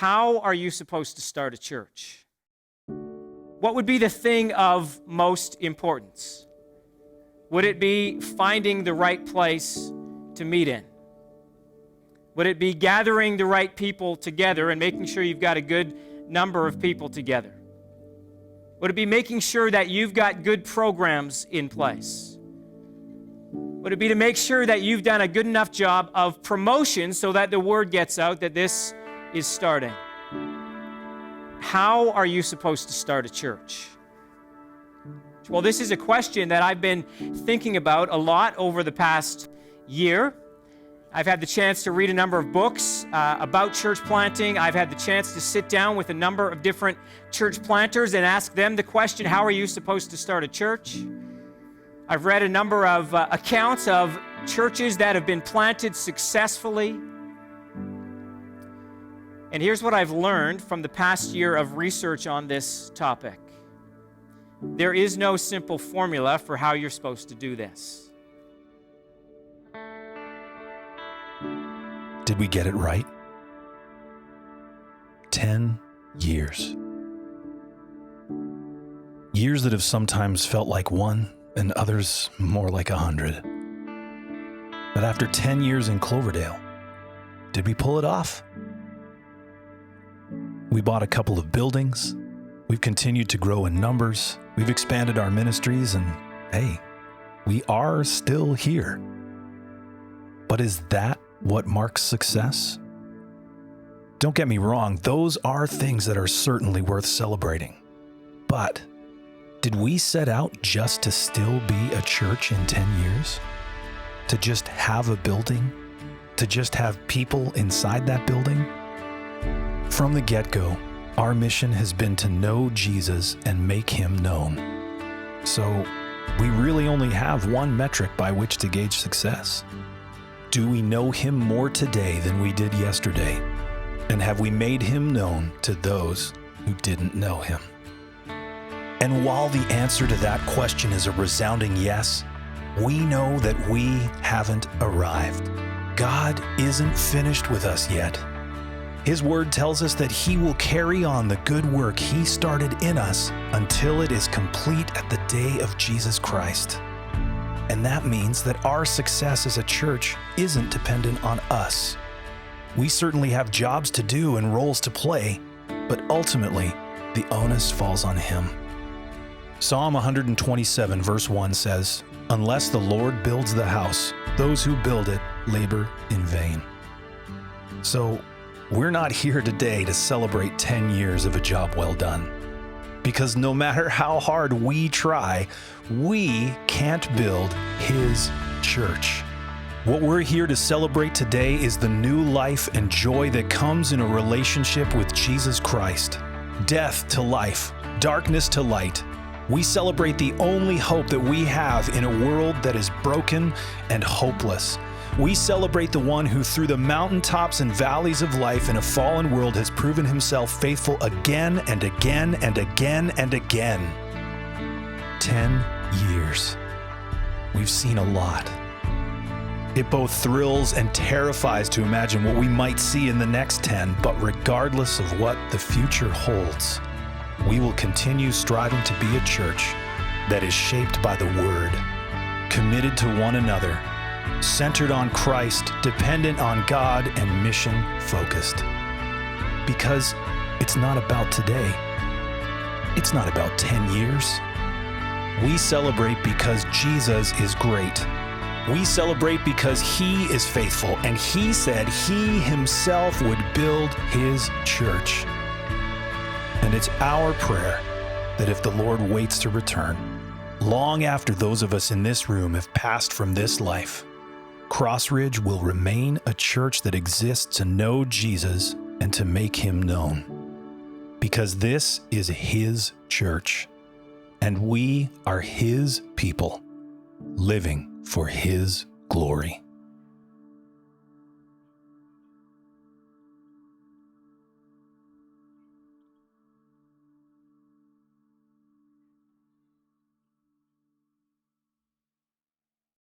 How are you supposed to start a church? What would be the thing of most importance? Would it be finding the right place to meet in? Would it be gathering the right people together and making sure you've got a good number of people together? Would it be making sure that you've got good programs in place? Would it be to make sure that you've done a good enough job of promotion so that the word gets out that this is starting? How are you supposed to start a church? Well, this is a question that I've been thinking about a lot over the past year. I've had the chance to read a number of books about church planting. I've had the chance to sit down with a number of different church planters and ask them the question, how are you supposed to start a church? I've read a number of accounts of churches that have been planted successfully. And here's what I've learned from the past year of research on this topic. There is no simple formula for how you're supposed to do this. Did we get it right? 10 years. Years that have sometimes felt like one and others more like 100. But after 10 years in Cloverdale, did we pull it off? We bought a couple of buildings. We've continued to grow in numbers. We've expanded our ministries, and hey, we are still here. But is that what marks success? Don't get me wrong, those are things that are certainly worth celebrating. But did we set out just to still be a church in 10 years? To just have a building? To just have people inside that building? From the get-go, our mission has been to know Jesus and make him known. So we really only have one metric by which to gauge success. Do we know him more today than we did yesterday? And have we made him known to those who didn't know him? And while the answer to that question is a resounding yes, we know that we haven't arrived. God isn't finished with us yet. His word tells us that he will carry on the good work he started in us until it is complete at the day of Jesus Christ. And that means that our success as a church isn't dependent on us. We certainly have jobs to do and roles to play, but ultimately, the onus falls on him. Psalm 127 verse 1 says, "Unless the Lord builds the house, those who build it labor in vain." So, we're not here today to celebrate 10 years of a job well done. Because no matter how hard we try, we can't build his church. What we're here to celebrate today is the new life and joy that comes in a relationship with Jesus Christ. Death to life, darkness to light. We celebrate the only hope that we have in a world that is broken and hopeless. We celebrate the one who through the mountaintops and valleys of life in a fallen world has proven himself faithful again and again and again and again. 10 years. We've seen a lot. It both thrills and terrifies to imagine what we might see in the next 10, but regardless of what the future holds, we will continue striving to be a church that is shaped by the Word, committed to one another, centered on Christ, dependent on God, and mission-focused. Because it's not about today. It's not about 10 years. We celebrate because Jesus is great. We celebrate because he is faithful, and he said he himself would build his church. And it's our prayer that if the Lord waits to return, long after those of us in this room have passed from this life, Crossridge will remain a church that exists to know Jesus and to make him known. Because this is his church, and we are his people, living for his glory.